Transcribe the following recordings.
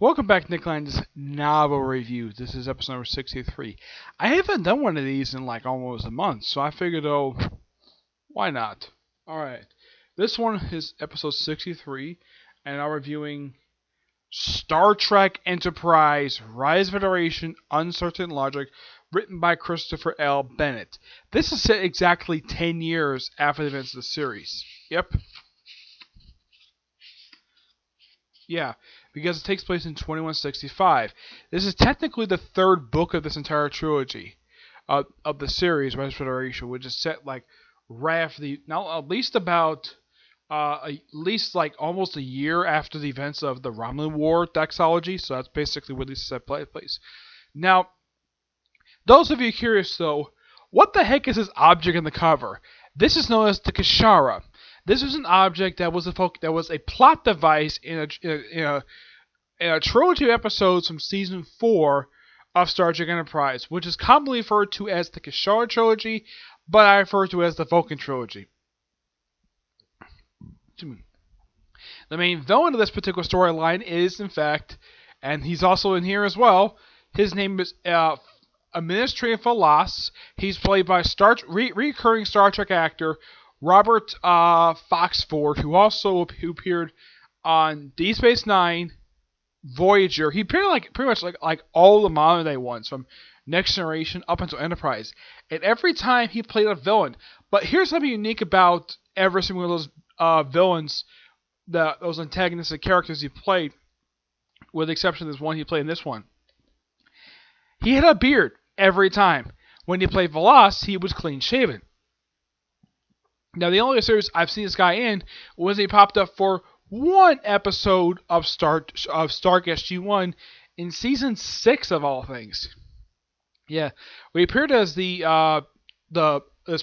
Welcome back to Nick Lenz Novel Reviews. This is episode number 63. I haven't done one of these in like almost a month, so I figured, why not? Alright. This one is episode 63, and I'm reviewing Star Trek Enterprise Rise Federation Uncertain Logic, written by Christopher L. Bennett. This is set exactly 10 years after the events of the series. Yep. Yeah, because it takes place in 2165. This is technically the third book of this entire trilogy of the series, Rise Federation, which is set like right after at least like almost a year after the events of the Romulan War doxology. So that's basically where this set place. Now, those of you curious though, what the heck is this object in the cover? This is known as the Kashara. This was an object that was a plot device in a trilogy of episodes from season 4 of Star Trek Enterprise, which is commonly referred to as the Kashara trilogy, but I refer to it as the Vulcan trilogy. The main villain of this particular storyline is, in fact, and he's also in here as well. His name is Administrator Falas. He's played by recurring Star Trek actor Robert Foxford, who also appeared on Deep Space Nine, Voyager. He appeared pretty much like all the modern day ones, from Next Generation up until Enterprise. And every time he played a villain. But here's something unique about every single one of those villains, those antagonistic characters he played, with the exception of this one he played in this one. He had a beard every time. When he played Velas, he was clean shaven. Now, the only series I've seen this guy in was he popped up for one episode of Stargate SG-1 in season 6 of all things. Yeah, we appeared as this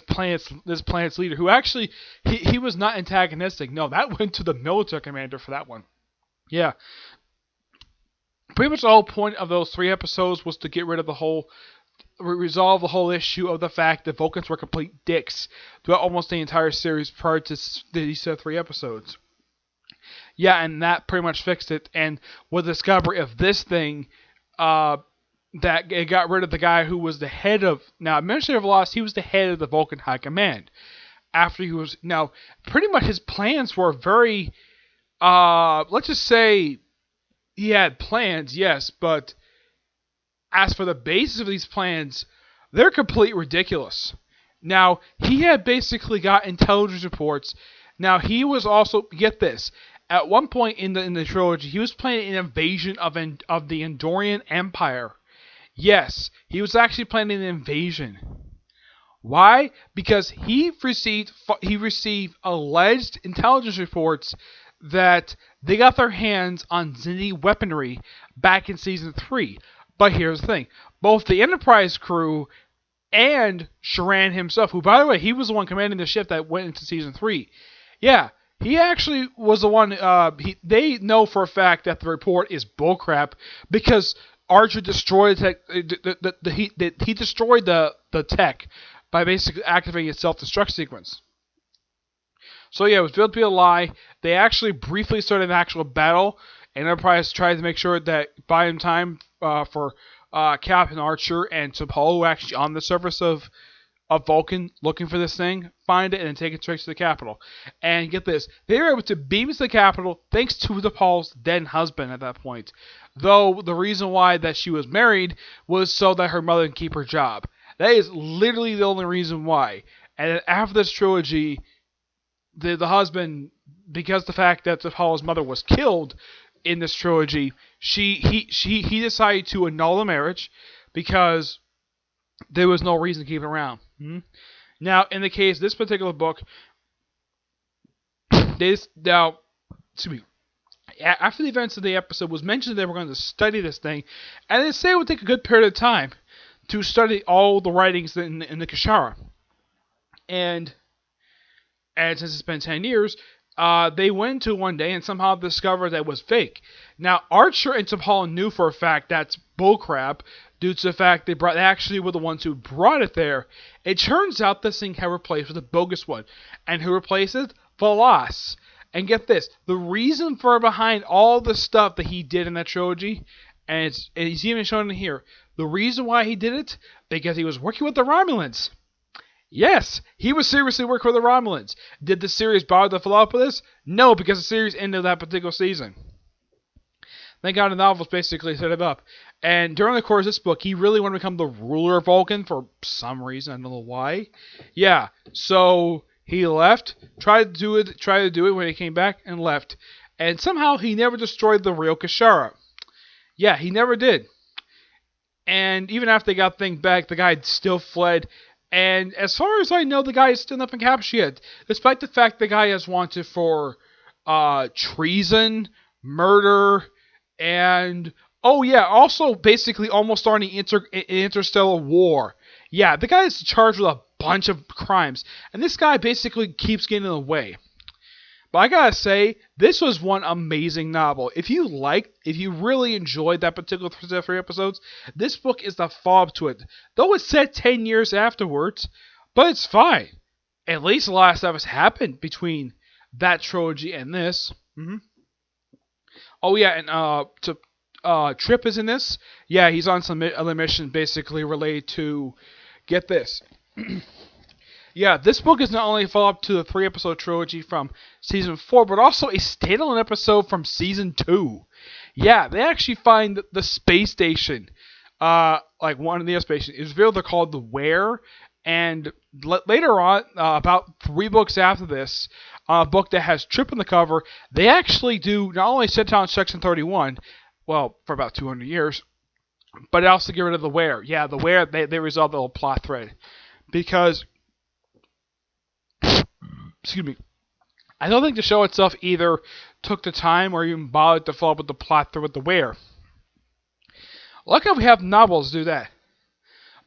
planet's leader, who actually he was not antagonistic. No, that went to the military commander for that one. Yeah. Pretty much the whole point of those 3 episodes was to get rid of resolve the whole issue of the fact that Vulcans were complete dicks throughout almost the entire series prior to these 3 episodes. Yeah, and that pretty much fixed it. And with the discovery of this thing, that it got rid of the guy who was the head of... Now, Administrator Lost, he was the head of the Vulcan High Command. After he was... Now, pretty much his plans were very... let's just say he had plans, yes, but as for the basis of these plans, they're completely ridiculous. Now, he had basically got intelligence reports. Now, he was also... Get this. At one point in the trilogy, he was planning an invasion of the Andorian Empire. Yes, he was actually planning an invasion. Why? Because he received alleged intelligence reports that they got their hands on Xindi weaponry back in season 3. But here's the thing. Both the Enterprise crew and Sharan himself, who, by the way, he was the one commanding the ship that went into season 3. Yeah, he actually was the one... they know for a fact that the report is bullcrap because Archer destroyed the tech. He destroyed the tech by basically activating its self-destruct sequence. So yeah, it was built to be a lie. They actually briefly started an actual battle, and Enterprise tried to make sure that buying time for Captain Archer and T'Pol, who actually on the surface of Vulcan looking for this thing, find it and then take it straight to the capital. And get this, they were able to beam to the capital thanks to T'Pol's dead husband at that point. Though the reason why that she was married was so that her mother can keep her job. That is literally the only reason why. And after this trilogy, the husband, because the fact that T'Pol's mother was killed in this trilogy, he decided to annul the marriage because there was no reason to keep it around. Now, in the case of this particular book, after the events of the episode was mentioned they were going to study this thing, and they say it would take a good period of time to study all the writings in the Kashara. And since it's been 10 years, they went into one day and somehow discovered that it was fake. Now, Archer and T'Pol knew for a fact that's bullcrap due to the fact they actually were the ones who brought it there. It turns out this thing had replaced with a bogus one. And who replaced it? Velas. And get this, the reason for behind all the stuff that he did in that trilogy, and he's even shown in here, the reason why he did it, because he was working with the Romulans. Yes, he was seriously working with the Romulans. Did the series bother to follow up with this? No, because the series ended that particular season. Thank God the novels basically set it up. And during the course of this book, he really wanted to become the ruler of Vulcan for some reason. I don't know why. Yeah, so he left, tried to do it when he came back, and left. And somehow he never destroyed the real Kashara. Yeah, he never did. And even after they got the thing back, the guy still fled. And as far as I know, the guy is still not been captured yet. Despite the fact the guy is wanted for treason, murder, and oh yeah, also basically almost starting interstellar war. Yeah, the guy is charged with a bunch of crimes, and this guy basically keeps getting in the way. But I gotta say, this was one amazing novel. If you really enjoyed that particular 3 episodes, this book is the follow-up to it. Though it's set 10 years afterwards, but it's fine. At least a lot of stuff has happened between that trilogy and this. Oh yeah, and Trip is in this. Yeah, he's on some other mission basically related to, get this. Yeah, this book is not only a follow-up to the 3-episode trilogy from Season 4, but also a standalone episode from Season 2. Yeah, they actually find the space station, like one of the space stations, is revealed they're called the Where, and later on, about 3 books after this, a book that has Trip on the cover, they actually do not only set down Section 31, well, for about 200 years, but also get rid of the Where. Yeah, the Where, they resolve the whole plot thread. Because, excuse me, I don't think the show itself either took the time or even bothered to follow up with the plot through with the Where. Luckily we have novels do that.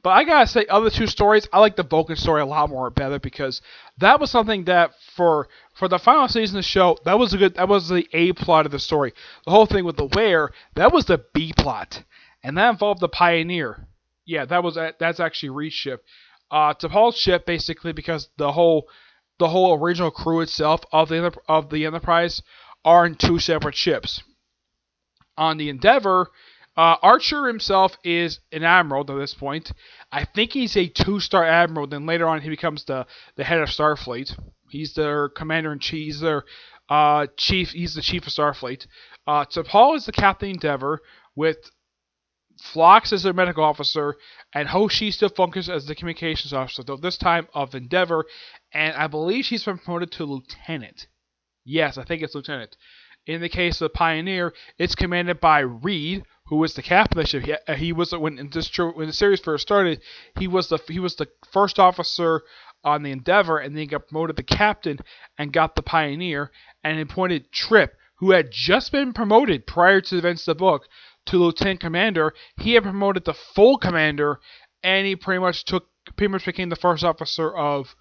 But I gotta say, other 2 stories, I like the Vulcan story a lot more better, because that was something that for the final season of the show, that was the A plot of the story. The whole thing with the Where, that was the B plot, and that involved the Pioneer. Yeah, that's actually Reed's ship. T'Pol's ship, basically, because the whole original crew itself of the Enterprise are in 2 separate ships. On the Endeavor, Archer himself is an admiral at this point. I think he's a 2-star admiral. Then later on, he becomes the head of Starfleet. He's their commander-in-chief. He's their chief. He's the chief of Starfleet. T'Pol is the captain of Endeavor, with Phlox as their medical officer, and Hoshi still functions as the communications officer, though this time of Endeavor, and I believe she's been promoted to lieutenant. Yes, I think it's lieutenant. In the case of Pioneer, it's commanded by Reed, who was the captain of the ship. He was when the series first started. He was the first officer on the Endeavor, and then he got promoted to captain and got the Pioneer, and appointed Trip, who had just been promoted prior to the events of the book, to lieutenant commander. He had promoted to full commander, and he pretty much became the first officer of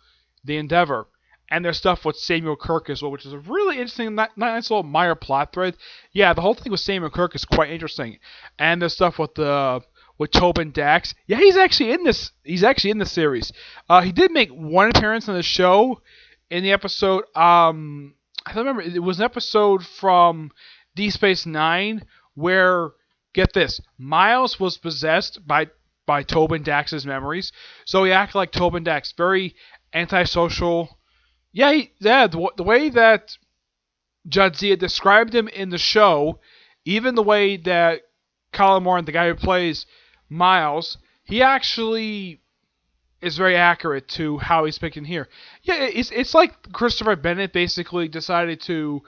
the Endeavor. And there's stuff with Samuel Kirk as well, which is a really interesting, nice little minor plot thread. Yeah, the whole thing with Samuel Kirk is quite interesting. And there's stuff with Tobin Dax. Yeah, he's actually in this. He's actually in the series. He did make one appearance on the show in the episode. I don't remember. It was an episode from Deep Space Nine where, get this, Miles was possessed by Tobin Dax's memories. So he acted like Tobin Dax, very antisocial. Yeah, the way that Jadzia described him in the show, even the way that Colin Moran, the guy who plays Miles, he actually is very accurate to how he's picking here. Yeah, it's like Christopher Bennett basically decided to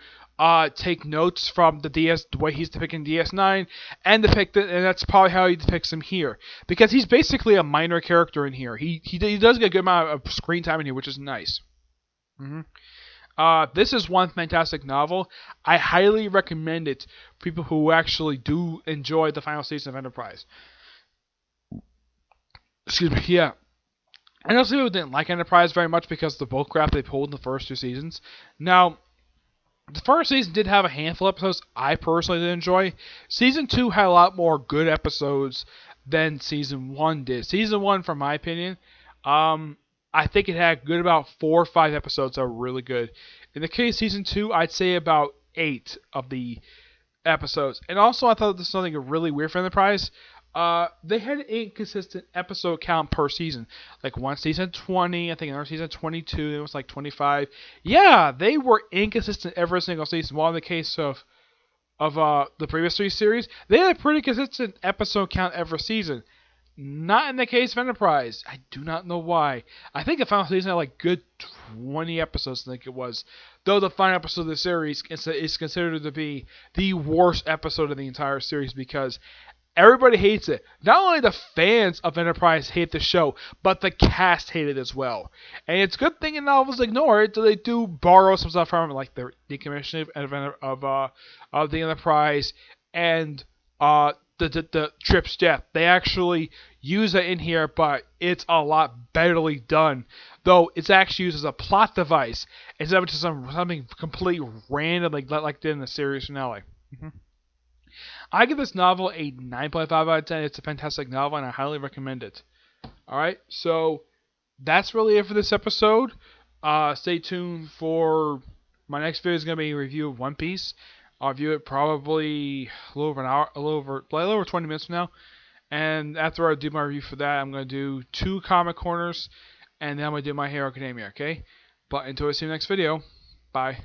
take notes from the way he's depicting DS9, and that's probably how he depicts him here, because he's basically a minor character in here. He does get a good amount of screen time in here, which is nice. This is one fantastic novel. I highly recommend it for people who actually do enjoy the final season of Enterprise. Excuse me, yeah. I know some people didn't like Enterprise very much because of the bull crap they pulled in the first 2 seasons. Now, the first season did have a handful of episodes I personally did enjoy. Season 2 had a lot more good episodes than Season 1 did. Season 1, from my opinion, I think it had good about 4 or 5 episodes that were really good. In the case of season 2, I'd say about 8 of the episodes. And also, I thought this was something really weird for Enterprise. They had an inconsistent episode count per season. Like one season 20, I think another season 22, it was like 25. Yeah, they were inconsistent every single season. While in the case of the previous 3 series, they had a pretty consistent episode count every season. Not in the case of Enterprise. I do not know why. I think the final season had like good 20 episodes, I think it was. Though the final episode of the series is considered to be the worst episode of the entire series because everybody hates it. Not only the fans of Enterprise hate the show, but the cast hate it as well. And it's a good thing the novels ignore it, so they do borrow some stuff from it, like the decommissioning of the Enterprise and the Trip's death. They actually use it in here, but it's a lot betterly done. Though it's actually used as a plot device instead of just something completely random like did in the series finale. I give this novel a 9.5 out of 10. It's a fantastic novel, and I highly recommend it. Alright, so that's really it for this episode. Stay tuned for my next video is going to be a review of One Piece. I'll review it probably a little over 20 minutes from now. And after I do my review for that, I'm going to do 2 comic corners, and then I'm going to do My Hero Academia, okay? But until I see you next video, bye.